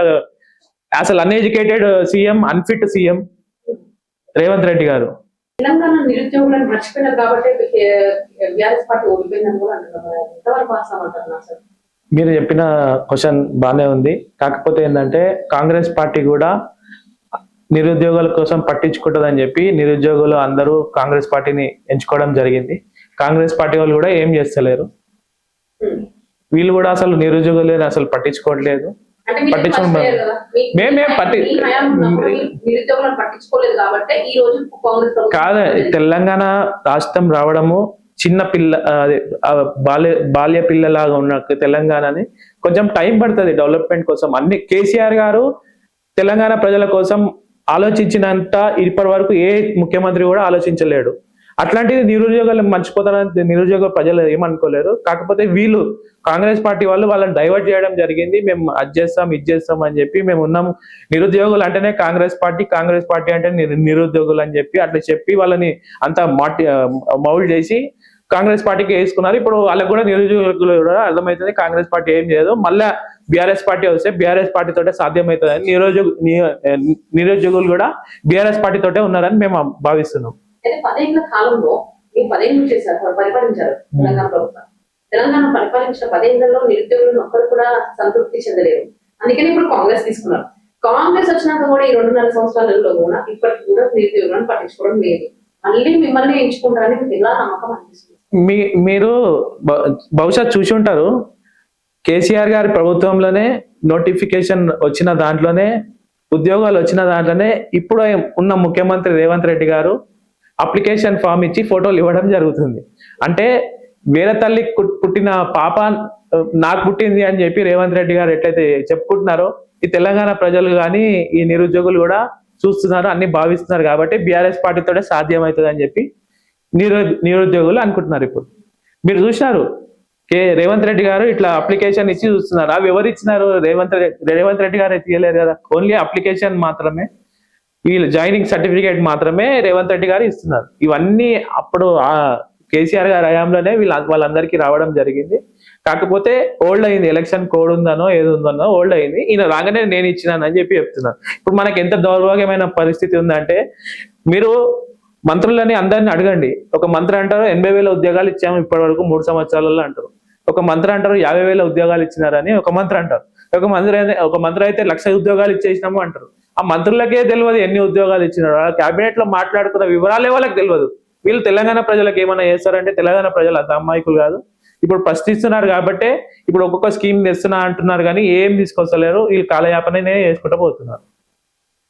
అసలు uneducated CM, unfit CM Revanth Reddy గారు. తెలంగాణ నిరుద్యోగులను మర్చిపోయినారు కాబట్టి బీఆర్ఎస్ పార్టీ ఓడిపోయిందని కూడా అంటున్నారు. ఎంతవరకు వాస్తవం అసలు? మీరు చెప్పిన క్వశ్చన్ బాగానే ఉంది. కాకపోతే ఏంటంటే కాంగ్రెస్ పార్టీ కూడా నిరుద్యోగుల కోసం పట్టించుకుంటుందని చెప్పి నిరుద్యోగులు అందరూ కాంగ్రెస్ పార్టీని ఎంచుకోవడం జరిగింది. కాంగ్రెస్ పార్టీ వాళ్ళు కూడా ఏం చేస్తలేరు. వీళ్ళు కూడా అసలు నిరుద్యోగులు అసలు పట్టించుకోవట్లేదు. కాదు, తెలంగాణ రాష్ట్రం రావడము చిన్న బాల్య పిల్లలాగా ఉన్న తెలంగాణని కొంచెం టైం పడుతుంది డెవలప్మెంట్ కోసం. అన్ని కేసీఆర్ గారు తెలంగాణ ప్రజల కోసం ఆలోచించినంత ఇప్పటి వరకు ఏ ముఖ్యమంత్రి కూడా ఆలోచించలేడు. అట్లాంటిది నిరుద్యోగాలు మర్చిపోతారని నిరుద్యోగ ప్రజలు ఏమనుకోలేరు. కాకపోతే వీళ్ళు కాంగ్రెస్ పార్టీ వాళ్ళు వాళ్ళని డైవర్ట్ చేయడం జరిగింది. మేము అది చేస్తాం ఇది చేస్తాం అని చెప్పి మేము ఉన్నాము, నిరుద్యోగులు అంటేనే కాంగ్రెస్ పార్టీ అంటే నిరుద్యోగులు అని చెప్పి అట్లా చెప్పి వాళ్ళని అంతా మౌల్డ్ చేసి కాంగ్రెస్ పార్టీకి వేసుకున్నారు. ఇప్పుడు వాళ్ళకు కూడా నిరుద్యోగులు కూడా అర్థమవుతుంది కాంగ్రెస్ పార్టీ ఏం చేయదు, మళ్ళా బీఆర్ఎస్ పార్టీ వస్తే బీఆర్ఎస్ పార్టీ తోటే సాధ్యమవుతుంది అని నిరుద్యోగులు కూడా బీఆర్ఎస్ పార్టీ తోటే ఉన్నారని మేము భావిస్తున్నాం. 10 ఏళ్ల కాలంలో మీరు 10 ఏళ్ళు చేశారు, పరిపాలించారు తెలంగాణ ప్రభుత్వం. తెలంగాణ పరిపాలించిన 10 ఏళ్లలో నిరుద్యోగులను ఒక్కరు కూడా సంతృప్తి చెందలేరు. అందుకని ఇప్పుడు కాంగ్రెస్ తీసుకున్నారు. కాంగ్రెస్ వచ్చినాక కూడా ఈ 2.5 సంవత్సరాలలో కూడా ఇప్పటికి కూడా నిరుద్యోగులను పట్టించుకోవడం లేదు. మళ్ళీ మిమ్మల్ని ఎంచుకుంటారని మీకు ఎలా నమ్మకం అనిపిస్తుంది? మీరు బహుశా చూసి ఉంటారు, కేసీఆర్ గారి ప్రభుత్వంలోనే నోటిఫికేషన్ వచ్చిన దాంట్లోనే ఉద్యోగాలు వచ్చిన దాంట్లోనే ఇప్పుడు ఉన్న ముఖ్యమంత్రి రేవంత్ రెడ్డి గారు అప్లికేషన్ ఫామ్ ఇచ్చి ఫోటోలు ఇవ్వడం జరుగుతుంది. అంటే వేరే తల్లి పుట్టిన పాప నాకు పుట్టింది అని చెప్పి రేవంత్ రెడ్డి గారు ఎట్లయితే చెప్పుకుంటున్నారో ఈ తెలంగాణ ప్రజలు కానీ ఈ నిరుద్యోగులు కూడా చూస్తున్నారు, అన్ని భావిస్తున్నారు. కాబట్టి బీఆర్ఎస్ పార్టీతోనే సాధ్యమవుతుంది అని చెప్పి నిరుద్యోగులు అనుకుంటున్నారు. ఇప్పుడు మీరు చూసినారు రేవంత్ రెడ్డి గారు ఇట్లా అప్లికేషన్ ఇచ్చి చూస్తున్నారు. అవి ఎవరు ఇచ్చినారు? రేవంత్ రెడ్డి గారు తీయలేరు కదా. ఓన్లీ అప్లికేషన్ మాత్రమే, వీళ్ళు జాయినింగ్ సర్టిఫికేట్ మాత్రమే రేవంత్ రెడ్డి గారు ఇస్తున్నారు. ఇవన్నీ అప్పుడు కేసీఆర్ గారి హయాంలోనే వాళ్ళందరికీ రావడం జరిగింది. కాకపోతే ఓల్డ్ అయింది, ఎలక్షన్ కోడ్ ఉందనో ఏది ఉందనో ఓల్డ్ అయింది. ఈయన రాగానే నేను ఇచ్చినానని చెప్పి చెప్తున్నాను. ఇప్పుడు మనకి ఎంత దౌర్భాగ్యమైన పరిస్థితి ఉందంటే, మీరు మంత్రులని అందరిని అడగండి. ఒక మంత్రి అంటారు 80,000 ఉద్యోగాలు ఇచ్చాము ఇప్పటి వరకు 3 సంవత్సరాలలో అంటారు. ఒక మంత్రి అంటారు 50,000 ఉద్యోగాలు ఇచ్చినారని ఒక మంత్రి అంటారు. ఒక మంత్రి అయితే 1,00,000 ఉద్యోగాలు ఇచ్చేసినాము అంటారు. ఆ మంత్రులకే తెలియదు ఎన్ని ఉద్యోగాలు ఇచ్చినారు. క్యాబినెట్ లో మాట్లాడుకున్న వివరాలే వాళ్ళకి తెలియదు. వీళ్ళు తెలంగాణ ప్రజలకు ఏమైనా చేస్తారంటే తెలంగాణ ప్రజలు అంత అమాయకులు కాదు. ఇప్పుడు ప్రశ్నిస్తున్నారు కాబట్టి ఇప్పుడు ఒక్కొక్క స్కీమ్ తెస్తున్నా అంటున్నారు, కానీ ఏం తీసుకొస్తలేరు. వీళ్ళు కాలయాపననే చేసుకుంటూ పోతున్నారు.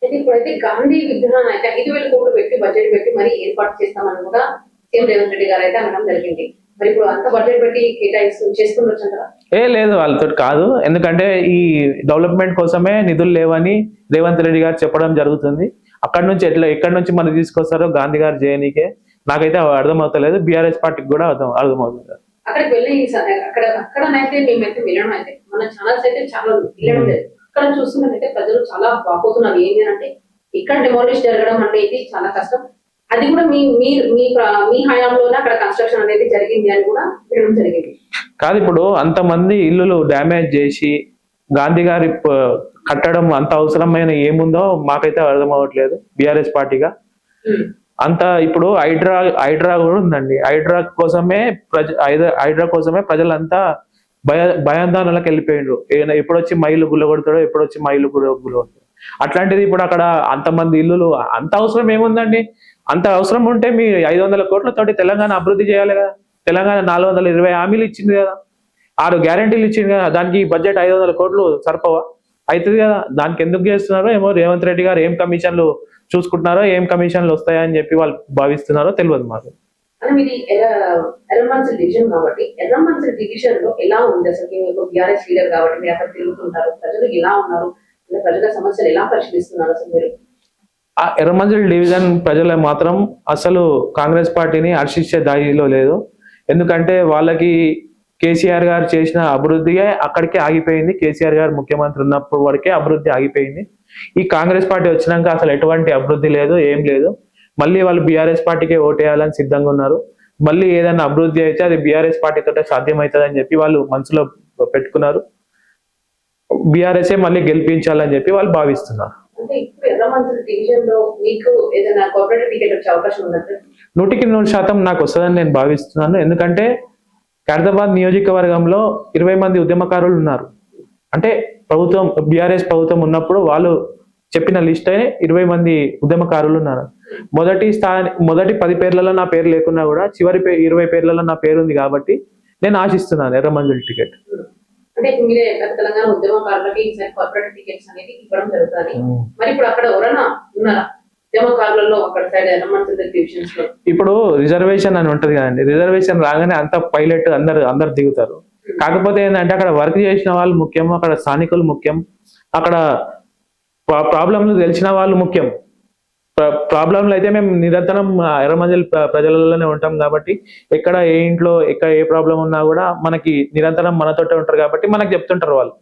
ఇప్పుడైతే గాంధీ విగ్రహాన్ని అయితే 5,000 కోట్లు పెట్టి బడ్జెట్ పెట్టి మరి ఏర్పాటు చేస్తామని కూడా సీఎం రేవంత్ రెడ్డి గారు అయితే అనడం జరిగింది. మరి ఇప్పుడు అంత బడ్జెట్ పెట్టి చేసుకుని లేదు, వాళ్ళతో కాదు. ఎందుకంటే ఈ డెవలప్మెంట్ కోసమే నిధులు లేవని రేవంత్ రెడ్డి గారు చెప్పడం జరుగుతుంది. ఎక్కడి నుంచి మనం తీసుకొస్తారో గాంధీ గారు చేయనీకే నాకైతే అర్థమవుతలేదు. బీఆర్ఎస్ పార్టీకి కూడా అర్థమవుతుంది. అక్కడికి వెళ్ళి అక్కడనైతే మేమైతే వెళ్ళడం అయితే మన ఛానల్స్ అయితే చాలా వెళ్ళడం లేదు. ఇక్కడ చూస్తున్నట్టయితే ప్రజలు చాలా బాగుతున్నారు. ఏంటి అంటే ఇక్కడ డెమాలిష్ జరగడం అనేది చాలా కష్టం. అది కూడా మీ హయాంలోనే అక్కడ కన్స్ట్రక్షన్ అనేది జరిగింది అని కూడా వినడం జరిగింది. కాదు, ఇప్పుడు అంతమంది ఇల్లులు డ్యామేజ్ చేసి గాంధీ గారి కట్టడం అంత అవసరమైన ఏముందో మాకైతే అర్థం అవ్వట్లేదు బీఆర్ఎస్ పార్టీగా. అంత ఇప్పుడు హైడ్రా కూడా ఉందండి. హైడ్రా కోసమే ప్రజలంతా భయాందోళనలకు వెళ్ళిపోయిండ్రు. ఎప్పుడొచ్చి మైలు గుల్లగొడతాడో, ఎప్పుడొచ్చి మైలు గుల్లగొడతాడు. అట్లాంటిది ఇప్పుడు అక్కడ అంతమంది ఇల్లులు అంత అవసరం ఏముందండి? అంత అవసరం ఉంటే మీ 500 కోట్లతోటి తెలంగాణ అభివృద్ధి చేయాలి కదా. తెలంగాణ 420 హామీలు ఇచ్చింది కదా, 6 గ్యారంటీలు ఇచ్చింది కదా. దానికి బడ్జెట్ 500 కోట్లు సరిపోవా? అవుతుంది కదా. దానికి ఎందుకు చేస్తున్నారో ఏమో. రేవంత్ రెడ్డి గారు ఏం కమిషన్లు చూసుకుంటున్నారో, ఏం కమిషన్లు వస్తాయని చెప్పి వాళ్ళు భావిస్తున్నారో తెలియదు మాకు. ఎర్రమంచిల్ డివిజన్ కాబట్టి ఎర్రమంచిల్ డివిజన్ లో ఎలా ఉంది అసలు? బీఆర్ఎస్ లీడర్ కాబట్టి మీరు అక్కడ తిరుగుతుంటారు, ప్రజలు ఎలా ఉన్నారు, ప్రజల సమస్యలు ఎలా పరిశీలిస్తున్నారు అసలు మీరు? ఆ ఎర్రమంచిల్ డివిజన్ ప్రజలు మాత్రం అసలు కాంగ్రెస్ పార్టీని హర్షించే దారిలో లేదు. ఎందుకంటే వాళ్ళకి కేసీఆర్ గారు చేసిన అభివృద్ధియే అక్కడికే ఆగిపోయింది. కేసీఆర్ గారు ముఖ్యమంత్రి ఉన్నప్పుడు వరకే అభివృద్ధి ఆగిపోయింది. ఈ కాంగ్రెస్ పార్టీ వచ్చినాక అసలు ఎటువంటి అభివృద్ధి లేదు, ఏం లేదు. మళ్ళీ వాళ్ళు బీఆర్ఎస్ పార్టీకే ఓటేయాలని సిద్ధంగా ఉన్నారు. మళ్ళీ ఏదైనా అభివృద్ధి అయితే అది బీఆర్ఎస్ పార్టీతో సాధ్యమవుతుంది అని చెప్పి వాళ్ళు మనసులో పెట్టుకున్నారు. బీఆర్ఎస్ఏ మళ్ళీ గెలిపించాలని చెప్పి వాళ్ళు భావిస్తున్నారు. 100% నాకు వస్తుందని నేను భావిస్తున్నాను. ఎందుకంటే ఖైరతాబాద్ నియోజకవర్గంలో 20 మంది ఉద్యమకారులు ఉన్నారు. అంటే బీఆర్ఎస్ ప్రభుత్వం ఉన్నప్పుడు వాళ్ళు చెప్పిన లిస్ట్ 20 మంది ఉద్యమకారులు ఉన్నారు. మొదటి 10 పేర్లలో నా పేరు లేకున్నా కూడా చివరి 20 పేర్లలో నా పేరు ఉంది కాబట్టి నేను ఆశిస్తున్నాను ఎర్రమంజిల్ టికెట్. అంటే మీరే తెలంగాణ ఉద్యమకారులకి ఈసారి కార్పొరేట్ టికెట్స్ అనేది ఇవ్వడం జరుగుతుంది. మరి ఇప్పుడు అక్కడ ఎవరైనా ఉన్నారా ఉద్యమకారులలో అక్కడ సైడ్ ఎర్రమంజిల్ డివిజన్స్ లో? ఇప్పుడు రిజర్వేషన్ అని ఉంటది కదండి. రిజర్వేషన్ రాగానే అంత పైలట్ అందరు దిగుతారు. కాకపోతే ఏంటంటే అక్కడ వర్క్ చేసిన వాళ్ళు ముఖ్యం, అక్కడ స్థానికులు ముఖ్యం, అక్కడ ప్రాబ్లంలు తెలిసిన వాళ్ళు ముఖ్యం. ప్రాబ్లంలు అయితే మేము నిరంతరం ఎర్రమంజిల్ ప్రజలలోనే ఉంటాం కాబట్టి ఎక్కడ ఏ ఇంట్లో ఎక్కడ ఏ ప్రాబ్లం ఉన్నా కూడా మనకి నిరంతరం మనతోటే ఉంటారు కాబట్టి మనకు చెప్తుంటారు వాళ్ళు.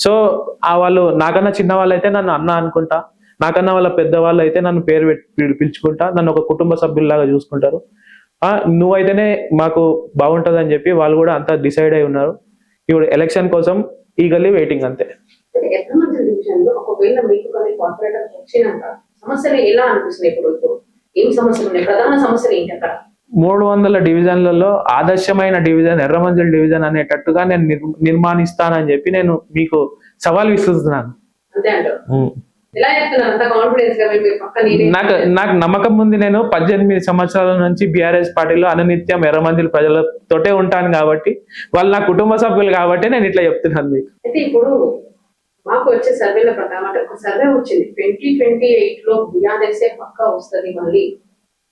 సో వాళ్ళు నాకన్నా చిన్న వాళ్ళు అయితే నన్ను అన్న అనుకుంటా, నాకన్నా వాళ్ళ పెద్దవాళ్ళు అయితే నన్ను పేరు పిలుచుకుంటా, నన్ను ఒక కుటుంబ సభ్యుల్లాగా చూసుకుంటారు. నువ్వైతేనే మాకు బాగుంటది అని చెప్పి వాళ్ళు కూడా అంతా డిసైడ్ అయి ఉన్నారు. ఇప్పుడు ఎలక్షన్ కోసం ఈగల్లీ వెయిటింగ్ అంతే. సమస్యలు ఎలా అనిపిస్తున్నాయి? ఇప్పుడు ఏం సమస్యలు ఉన్నాయి? ప్రధాన సమస్యలు ఏంటి అక్కడ? 300 డివిజన్లలో ఆదర్శమైన డివిజన్ ఎర్రమంజిల్ డివిజన్ అనేటట్టుగా నేను నిర్మాణిస్తానని చెప్పి నేను మీకు సవాల్ విసురుతున్నాను. అంతే అంటారు? ఎలా చెప్తున్నారు అంత కాన్ఫిడెన్స్ గా? నాకు నమ్మకం ఉంది. నేను 18 సంవత్సరాల నుంచి బీఆర్ఎస్ పార్టీలో అనునిత్యం ఎర్రమంజిల్ ప్రజలతోటే ఉంటాను కాబట్టి వాళ్ళు నా కుటుంబ సభ్యులు కాబట్టి నేను ఇట్లా చెప్తున్నాను. అయితే ఇప్పుడు మాకు వచ్చే సర్వేల ప్రకారం అంటే ఒక సర్వే వచ్చింది 2028 లో బీఆర్ఎస్ పక్కా వస్తుంది మళ్ళీ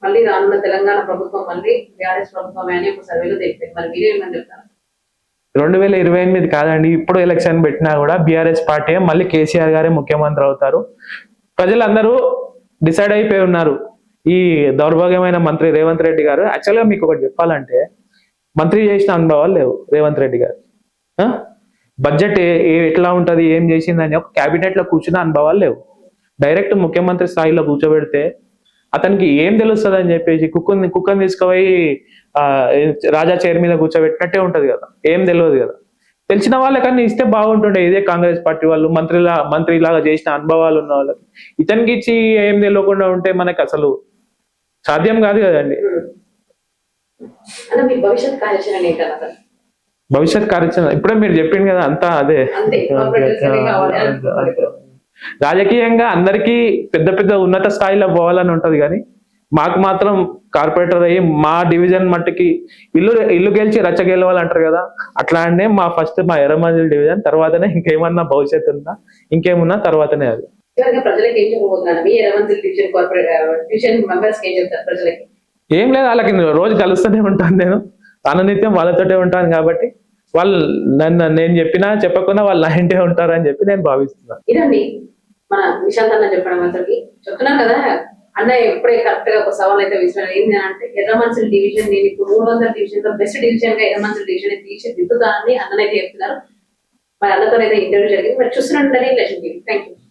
మళ్ళీ రానున్న తెలంగాణ ప్రభుత్వం మళ్ళీ టీఆర్ఎస్ ప్రభుత్వం అని ఒక సర్వేలో తెలిపింది. మరి మీరేమని చెప్తారు? 2028 కాదండి, ఇప్పుడు ఎలక్షన్ పెట్టినా కూడా బీఆర్ఎస్ పార్టీ మళ్ళీ కేసీఆర్ గారే ముఖ్యమంత్రి అవుతారు. ప్రజలందరూ డిసైడ్ అయిపోయి ఉన్నారు. ఈ దౌర్భాగ్యమైన మంత్రి రేవంత్ రెడ్డి గారు, యాక్చువల్గా మీకు ఒకటి చెప్పాలంటే మంత్రి చేసిన అనుభవాలు లేవు రేవంత్ రెడ్డి గారు. బడ్జెట్ ఎట్లా ఉంటది, ఏం చేసిందని ఒక క్యాబినెట్ లో కూర్చున్న అనుభవాలు లేవు. డైరెక్ట్ ముఖ్యమంత్రి స్థాయిలో కూర్చోబెడితే అతనికి ఏం తెలుస్తుంది అని చెప్పేసి కుక్కని తీసుకుపోయి రాజా చైర్ మీద కూర్చోబెట్టినట్టే ఉంటది కదా, ఏం తెలియదు కదా. తెలిసిన వాళ్ళకన్నా ఇస్తే బాగుంటుండే. ఇదే కాంగ్రెస్ పార్టీ వాళ్ళు మంత్రిలాగా చేసిన అనుభవాలు ఉన్న వాళ్ళకి ఇతనికి ఇచ్చి ఏం తెలియకుండా ఉంటే మనకి అసలు సాధ్యం కాదు కదండి. అంటే మీ భవిష్యత్ కార్యాచరణ ఏంటన్నా సార్? భవిష్యత్ కార్యాచరణ ఇప్పుడే మీరు చెప్పింది కదా, అంతా అదే. అంతే, corporate కావాలి అనుకుంటున్నారు. రాజకీయంగా అందరికీ పెద్ద పెద్ద ఉన్నత స్థాయిలో పోవాలని ఉంటది, కానీ మాకు మాత్రం కార్పొరేటర్ అయ్యి మా డివిజన్ మట్టుకి ఇల్లు గెలిచి రచ్చ గెలవాలంటారు కదా, అట్లా అంటే మా ఎర్రమంజిల్ డివిజన్ తర్వాతనే ఇంకేమన్నా భవిష్యత్తు ఉన్నా ఇంకేమున్నా తర్వాతనే అది. చివరిగా ప్రజలకు ఏం చెప్పబోతున్నారు? మీ ఎర్రమంజిల్ డివిజన్ డివిజన్ మెంబర్స్ ఏం చెప్తారు ప్రజలకి? ఏం లేదు, వాళ్ళకి రోజు కలుస్తూనే ఉంటాను నేను, అనునిత్యం వాళ్ళతోటే ఉంటాను కాబట్టి వాళ్ళు నేను చెప్పినా చెప్పకుండా వాళ్ళు నా ఇంటే ఉంటారని చెప్పి నేను భావిస్తున్నాను. ఇదండి మన నిశాంత్ అన్న చెప్పడం. అసలుకి చెప్తున్నాను కదా అన్న, ఎప్పుడే కరెక్ట్ గా ఒక సవాల్ అయితే విసిరాను. ఏంటి అంటే ఎర్రమంజిల్ డివిజన్ నేను ఇప్పుడు 300 డివిజన్ లో బెస్ట్ డివిజన్ గా ఎర్రమంజిల్ డివిజన్ తీర్చిదిద్దుతానని అన్ననైతే చెప్తున్నారు. మరి అన్నతో అయితే ఇంటర్వ్యూ జరిగింది. మరి చూస్తున్నాను. Thank you.